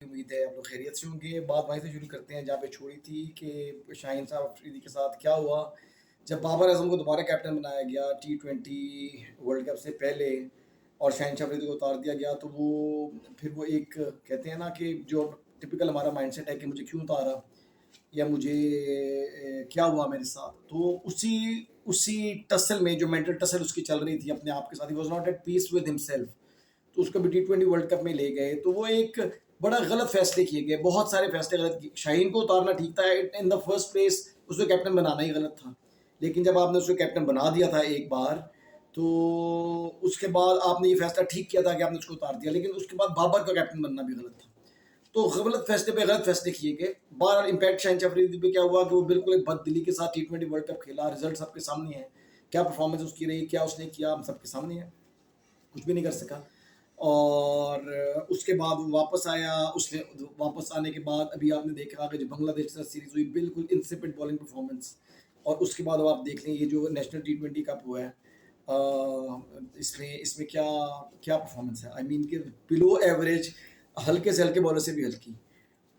उम्मीद है आप लोग खैरियत से होंगे। बात वहीं से शुरू करते हैं जहाँ पे छोड़ी थी कि शाहीन साहब अफरीदी के साथ क्या हुआ जब बाबर आजम को दोबारा कैप्टन बनाया गया T20 वर्ल्ड कप से पहले और शाहीन शाह अफरीदी को उतार दिया गया। तो वो फिर वो एक कहते हैं ना कि जो टिपिकल हमारा माइंडसेट है कि मुझे क्यों उतारा या मुझे क्या हुआ मेरे साथ। तो उसी उसी टसल में जो मेंटल टसल उसकी चल रही थी अपने आप के साथ, he was not at peace with himself. तो उसको भी T20 वर्ल्ड कप में ले गए। तो वो एक बड़ा गलत फैसले किए गए, बहुत सारे फैसले गलत किए। शाहीन को उतारना ठीक था, इन द फर्स्ट प्लेस उसको कैप्टन बनाना ही गलत था। लेकिन जब आपने उसको कैप्टन बना दिया था एक बार, तो उसके बाद आपने ये फैसला ठीक किया था कि आपने उसको उतार दिया। लेकिन उसके बाद बाबर का कैप्टन बनना भी गलत था। तो गलत फैसले पे गलत फैसले किए गए। बहरहाल इम्पैक्ट शाहीन शाह अफरीदी पे क्या हुआ कि वो बिल्कुल एक बददिली के साथ T20 वर्ल्ड कप खेला। रिजल्ट सबके सामने है, क्या परफॉर्मेंस उसकी रही, क्या उसने किया, हम सबके सामने है। कुछ भी नहीं कर सका। और उसके बाद वो वापस आया। उसने वापस आने के बाद अभी आपने देखा कि जो बांग्लादेश के साथ सीरीज हुई, बिल्कुल इंसिपिड बॉलिंग परफॉर्मेंस। और उसके बाद अब आप देख लें ये जो नेशनल T20 कप हुआ है, इसमें इसमें क्या क्या परफॉर्मेंस है। आई मीन कि बिलो एवरेज, हल्के से हल्के बॉलर से भी हल्की।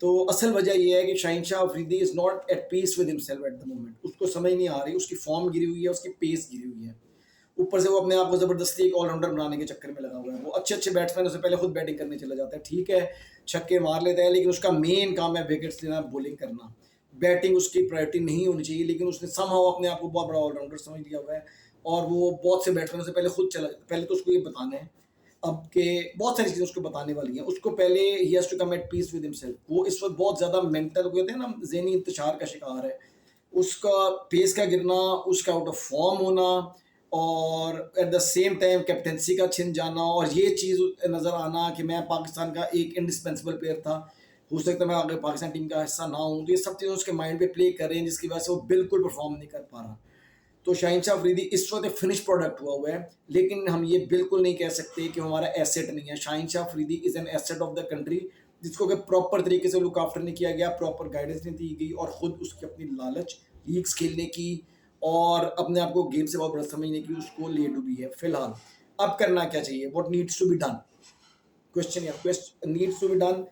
तो असल वजह यह है कि Shaheen Shah Afridi is not at peace with himself at the moment. उसको समझ नहीं आ रही, उसकी फॉर्म गिरी हुई है, उसकी पेस गिरी हुई है। ऊपर से वो अपने आप को ज़बरदस्ती एक ऑलराउंडर बनाने के चक्कर में लगा हुआ है। वो अच्छे अच्छे बैट्समैन उससे पहले खुद बैटिंग करने चला जाता है, ठीक है, छक्के मार लेता है, लेकिन उसका मेन काम है विकेट्स लेना, बॉलिंग करना। बैटिंग उसकी प्रायोरिटी नहीं होनी चाहिए, लेकिन उसने समहाउ अपने आप को बहुत बड़ा ऑलराउंडर समझ लिया हुआ है। और वो बहुत से बैट्समैनों से पहले खुद चला, पहले तो उसको ये बताना है अब के बहुत सारी चीज़ें उसको बताने वाली हैं। उसको पहले ही has to come at peace with himself. वो इस वक्त बहुत ज़्यादा मेंटल, कहते हैं ना, ज़हनी इंतशार का शिकार है। उसका पेस का गिरना, उसका आउट ऑफ फॉर्म होना, और at the same time captaincy का छिन जाना, और ये चीज़ नज़र आना कि मैं पाकिस्तान का एक इंडिस्पेंसिबल प्लेयर था, हो सकता है मैं आगे पाकिस्तान टीम का हिस्सा ना हूँ। तो ये सब चीज़ें उसके माइंड पे प्ले कर रहे हैं, जिसकी वजह से वो बिल्कुल परफॉर्म नहीं कर पा रहा। तो शाहीन शाह अफरीदी इस वक्त एक फिनिश प्रोडक्ट हुआ है। लेकिन हम ये बिल्कुल नहीं कह सकते कि हमारा एसेट नहीं है। Shaheen Shah Afridi is an asset of the country, जिसको कि प्रॉपर तरीके से लुक आफ्टर नहीं किया गया, प्रॉपर गाइडेंस नहीं दी गई, और ख़ुद उसकी अपनी लालच लीग्स खेलने की और अपने आप को गेम से बहुत बड़ा समझने की उसको ले डूबी है फिलहाल। अब करना क्या चाहिए, what needs to be done, question या question needs to be done.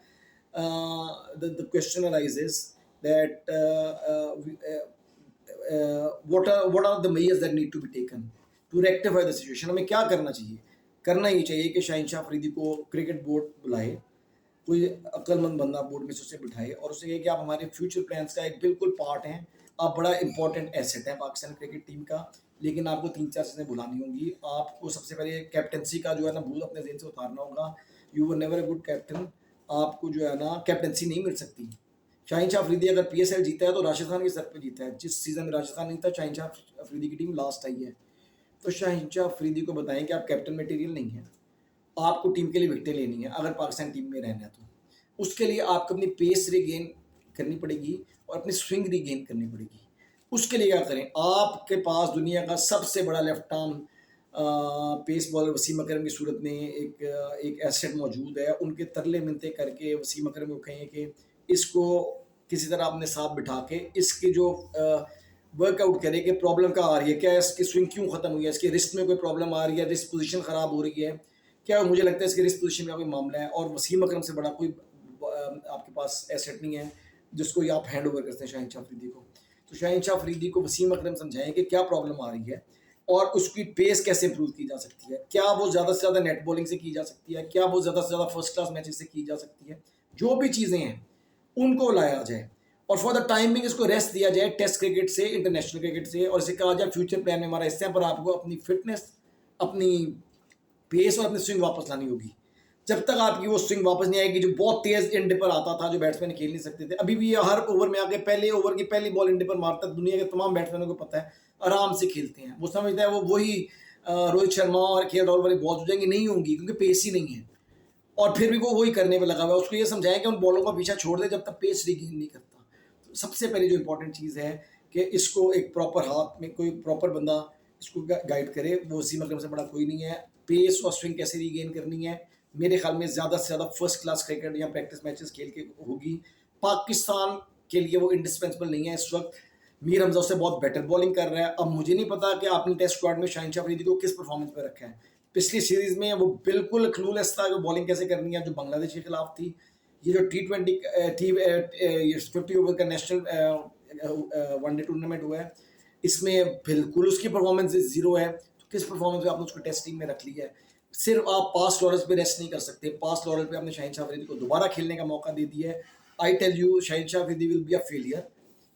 The question arises that what are the measures that need to be taken to rectify the situation। हमें क्या करना चाहिए। करना ही चाहिए कि शाहीन शाह अफरीदी को क्रिकेट बोर्ड बुलाए, कोई अक्लमंद बंदा बोर्ड में से उसे बिठाए और उसे कहे कि आप हमारे फ्यूचर प्लान्स का एक बिल्कुल पार्ट हैं, आप बड़ा इंपॉर्टेंट एसेट है पाकिस्तान क्रिकेट टीम का। लेकिन आपको तीन चार चीज़ें भुलानी होंगी। आपको सबसे पहले कैप्टनसी का जो है ना भूल अपने जहन से उतारना होगा। You were never a good captain. आपको जो है ना कैप्टनसी नहीं मिल सकती। शाहीन शाह अफरीदी अगर PSL जीता है तो राशिद खान के सर पे जीता है। जिस सीज़न में राशिद खान नहीं था, शाहीन शाह अफरीदी की टीम लास्ट आई है। तो शाहीन शाह अफरीदी को बताएं कि आप कैप्टन मटेरियल नहीं है, आपको टीम के लिए विकेटें लेनी है अगर पाकिस्तान टीम में रहना है। तो उसके लिए आपको अपनी पेस रिगेन करनी पड़ेगी और अपनी स्विंग रिगेन करनी पड़ेगी। उसके लिए क्या करें, आपके पास दुनिया का सबसे बड़ा left arm pace bowler Wasim Akram की सूरत में एक एसेट मौजूद है। उनके तरले मिनते करके वसीम अकरम को कहें कि इसको किसी तरह अपने साथ बिठा के इसकी जो वर्कआउट करे कि प्रॉब्लम क्या आ रही है, क्या इसकी स्विंग क्यों ख़त्म हुई है, इसके रिस्ट में कोई प्रॉब्लम आ रही है, रिस्ट पोजीशन ख़राब हो रही है क्या। मुझे लगता है इसकी रिस्ट पोजीशन का कोई मामला है, और वसीम अकरम से बड़ा कोई आपके पास एसेट नहीं है जिसको ये आप हैंड ओवर करते हैं शाहीन शाह अफरीदी को। तो शाहीन शाह अफरीदी को वसीम अकरम समझाएं कि क्या प्रॉब्लम आ रही है और उसकी पेस कैसे इंप्रूव की जा सकती है। क्या वो ज़्यादा से ज़्यादा नेट बॉलिंग से की जा सकती है, क्या वो ज़्यादा से ज़्यादा फर्स्ट क्लास मैचेस से की जा सकती है। जो भी चीज़ें हैं उनको लाया जाए और फॉर द टाइमिंग इसको रेस्ट दिया जाए टेस्ट क्रिकेट से, इंटरनेशनल क्रिकेट से, और इसे कहा जाए फ्यूचर प्लान में हमारा हिस्सा है, पर आपको अपनी फिटनेस, अपनी पेस और अपनी स्विंग वापस लानी होगी। जब तक आपकी वो स्विंग वापस नहीं आएगी, जो बहुत तेज एंड पर आता था, जो बैट्समैन खेल नहीं सकते थे, अभी भी ये हर ओवर में आके पहले ओवर की पहली बॉल एंड पर मारता है। दुनिया के तमाम बैट्समैनों को पता है, आराम से खेलते हैं। वो समझता है वो वही रोहित शर्मा और KL राहुल वाली बॉल हो जाएंगी, नहीं होंगी क्योंकि पेस ही नहीं है। और फिर भी वो वही करने पे लगा हुआ है। उसको ये समझाएं कि उन बॉलों का पीछा छोड़ दे जब तक पेस रिगेन नहीं करता। तो सबसे पहले जो इंपॉर्टेंट चीज़ है कि इसको एक प्रॉपर हाथ में कोई प्रॉपर बंदा इसको गाइड करे। वो वसीम अकरम से बड़ा कोई नहीं है। पेस और स्विंग कैसे रिगेन करनी है, मेरे ख्याल में ज़्यादा से ज़्यादा फर्स्ट क्लास क्रिकेट या प्रैक्टिस मैचेस खेल के होगी। पाकिस्तान के लिए वो इंडिस्पेंसिबल नहीं है इस वक्त। मीर हमजा उससे बहुत बेटर बॉलिंग कर रहा है। अब मुझे नहीं पता कि आपने टेस्ट स्क्वाड में शाहीन शाह अफरीदी को किस परफॉर्मेंस पे रखा है। पिछली सीरीज में वो बिल्कुल क्लूलेस था कि बॉलिंग कैसे करनी है, जो बांग्लादेश के खिलाफ थी। ये जो T20 ये 50 ओवर का नेशनल वनडे टूर्नामेंट हुआ है, इसमें बिल्कुल उसकी परफॉर्मेंस ज़ीरो है। तो किस परफॉर्मेंस पे आपने उसको टेस्ट टीम में रख लिया है? सिर्फ आप पास्ट लॉरेल्स पे रेस्ट नहीं कर सकते। पास्ट लॉरेल पे आपने शाहिन शाह अफरीदी को दोबारा खेलने का मौका दे दिया है। I tell you, Shaheen Shah Afridi will be a failure.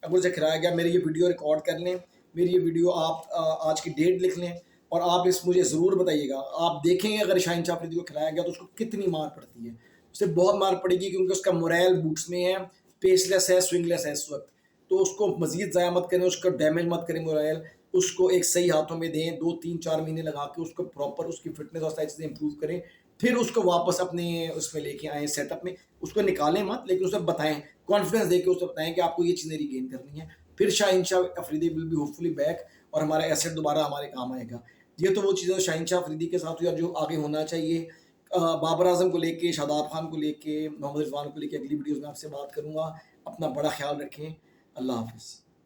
अगर उसे खिलाया गया, मेरी ये वीडियो रिकॉर्ड कर लें, मेरी ये वीडियो आप आज की डेट लिख लें और आप इस मुझे ज़रूर बताइएगा। आप देखेंगे अगर शाहिन शाह अफरीदी को खिलाया गया तो उसको कितनी मार पड़ती है। उसे बहुत मार पड़ेगी क्योंकि उसका मोरल बूट्स में है, पेसलेस है, स्विंगलेस है इस वक्त। तो उसको मजीद ज़ाया मत करें, उसका डैमेज मत करें मोरल। उसको एक सही हाथों में दें, 2-3-4 महीने लगा के उसको प्रॉपर उसकी फिटनेस और सारी चीज़ें इंप्रूव करें, फिर उसको वापस अपने उसमें लेके आएँ सेटअप में। उसको निकालें मत, लेकिन उसे बताएं, कॉन्फिडेंस देके उसे बताएं कि आपको ये चीज़ें रिगेन करनी है। फिर Shaheen Shah Afridi will be hopefully back और हमारा एसेट दोबारा हमारे काम आएगा। ये तो वो चीज़ें शाहिन शाह अफरीदी के साथ हुई और जो आगे होना चाहिए। बाबर आजम को लेके, शादाब खान को लेके, मोहम्मद रिजवान को लेके अगली वीडियोज़ में आपसे बात करूँगा। अपना बड़ा ख्याल रखें। अल्लाह हाफिज़।